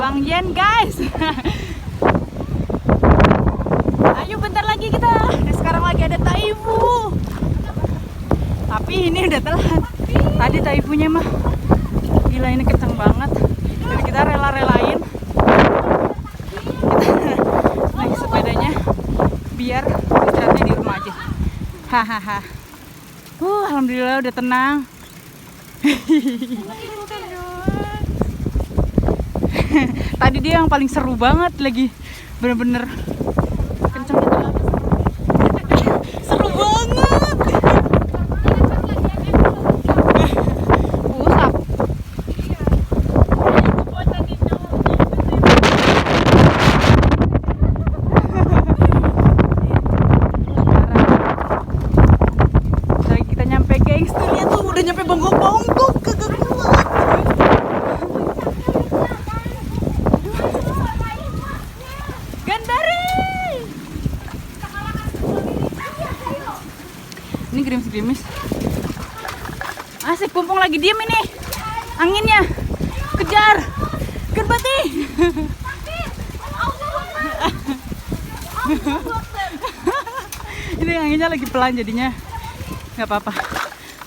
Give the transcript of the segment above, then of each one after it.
Bang Yen guys. Ayo bentar lagi kita. Sekarang lagi ada Taifu. Tapi ini udah telat. Tadi Taifunya mah gila, ini kenceng banget. Dan kita rela-relain kita naik sepedanya biar istirahatnya di rumah aja. Hahaha. Alhamdulillah udah tenang. Tadi dia yang paling seru banget lagi, bener-bener kenceng gitu. Seru banget. Usap. Lagi kita nyampe gengs, tuh lihat tuh udah nyampe bongkok-bongkok ke kuat. Ini gerimis-gerimis. Asik, Pumpung lagi diem ini. Anginnya. Kejar. Gerbati. Ini anginnya lagi pelan jadinya nggak apa-apa.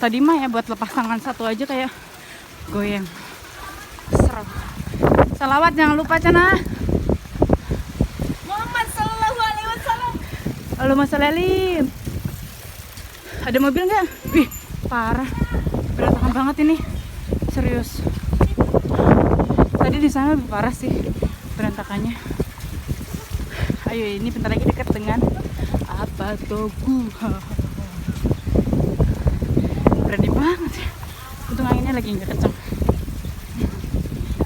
Tadi mah ya buat lepas tangan satu aja kayak goyang. Seru. Salawat jangan lupa Cana. Muhammad sallallahu alaihi wasallam. Allahumma sholli. Ada mobil nggak? Wih, parah. Berantakan banget ini. Serius. Tadi di sana lebih parah sih berantakannya. Ayo, ini bentar lagi dekat dengan apa Togu. Berani banget ya. Untung anginnya lagi nggak kenceng.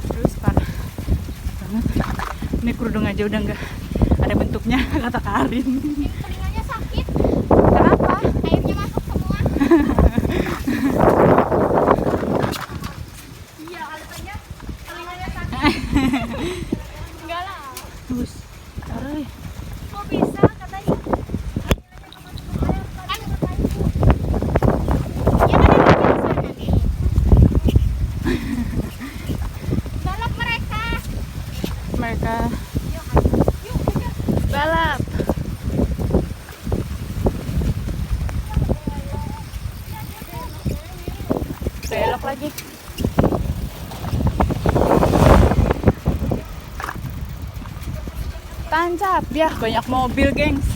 Terus parah banget. Ini kerudung aja udah nggak ada bentuknya, kata Karin. Telinganya sakit. Kenapa? Airnya masuk semua. Iya, alasannya telinganya sakit. Enggak lah. Bus. Aray. Kok bisa katanya? Kan ya kan ada di sana nih. Balap mereka. Mereka Yuk, udah. balap. Belok lagi. Tancap ya, banyak mobil gengs.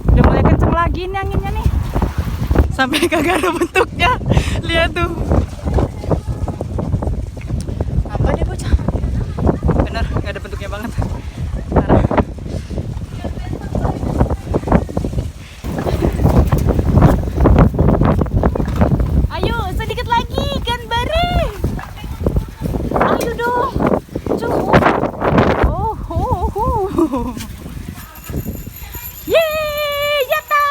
Udah mulai kenceng lagi nih anginnya nih. Sampai kagak ada bentuknya. Lihat tuh. Apa dia bocah? Bener, gak ada bentuknya banget. Parah. Ayo, sedikit lagi kan Bari. Ayo dong. Cukup. Oh. Yeay, yata.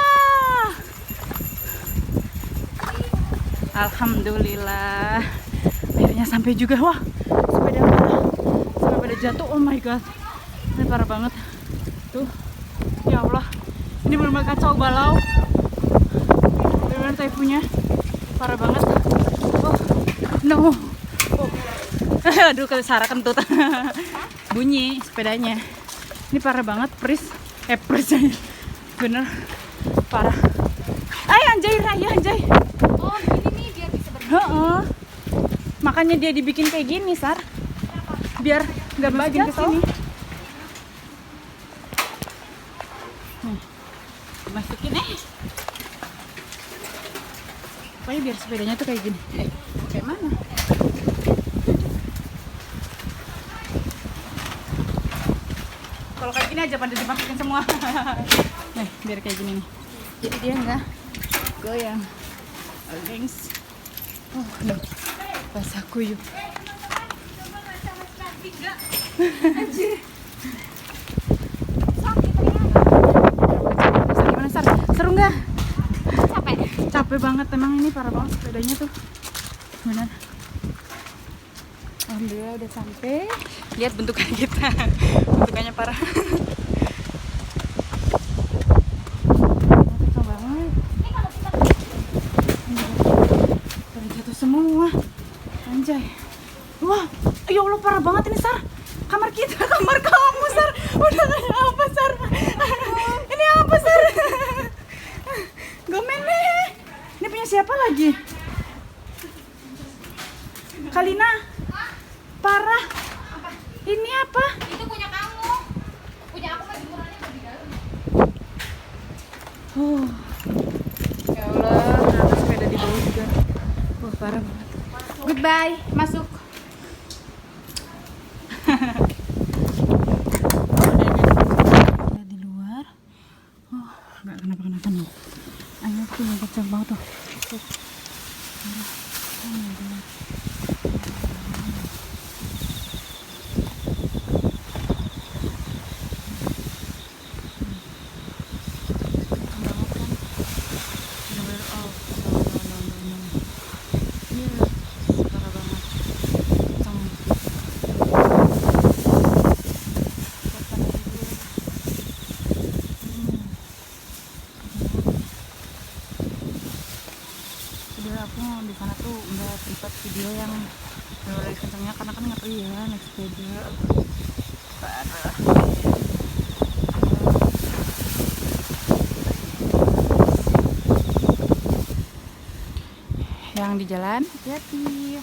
Alhamdulillah. Akhirnya sampai juga. Wah, sepeda sampai pada jatuh. Oh my god. Ini parah banget. Tuh. Ya Allah. Ini benar-benar kacau balau. Benar-benar Taifunya parah banget. Oh, no. Oh. Aduh, kesara kentut. Bunyi sepedanya. Ini parah banget, Pris aja. Bener parah. Anjay, Raya anjay. Oh, gini nih biar bisa berdiri. Heeh. Makanya dia dibikin kayak gini, Sar. Biar nggak masukin ke sini. Nih, masukin pokoknya biar sepedanya tuh kayak gini. Kayak mana? Kalau kayak gini aja pada dimasukin semua. Nih, biar kayak gini nih. Jadi dia nggak goyang. Oh, gengs. Oh, nih. Basah kuyup. Anjir. Gimana, Sar? Seru nggak? Capek. Capek banget, emang ini parah banget sepedanya tuh. Benar. Alhamdulillah udah sampai. Lihat bentukannya kita. Bentukannya parah. Kenceng banget. Anjay. Wah, ya Allah parah banget ini Sar. Kamar kita, kamar kamu Sar. Udah kayak apa Sar? Ini apa Sar? Gomen nih. Ini punya siapa lagi? Kalina. Parah. Ini apa? Itu punya kamu. Punya aku mah jemurannya di dalam. Ya Allah, ternyata sepeda di bawah juga. Wah, parah banget. Goodbye, masuk. Ada di luar. Oh, nggak kenapa-kenapa nih. Ayo tuh yang kencang banget tuh. Tuh. Oh my God. Sebenarnya aku di sana tuh nggak sempat video yang benar kencangnya karena kan ngeri ya naik sepeda. Parah. Yang di jalan hati-hati.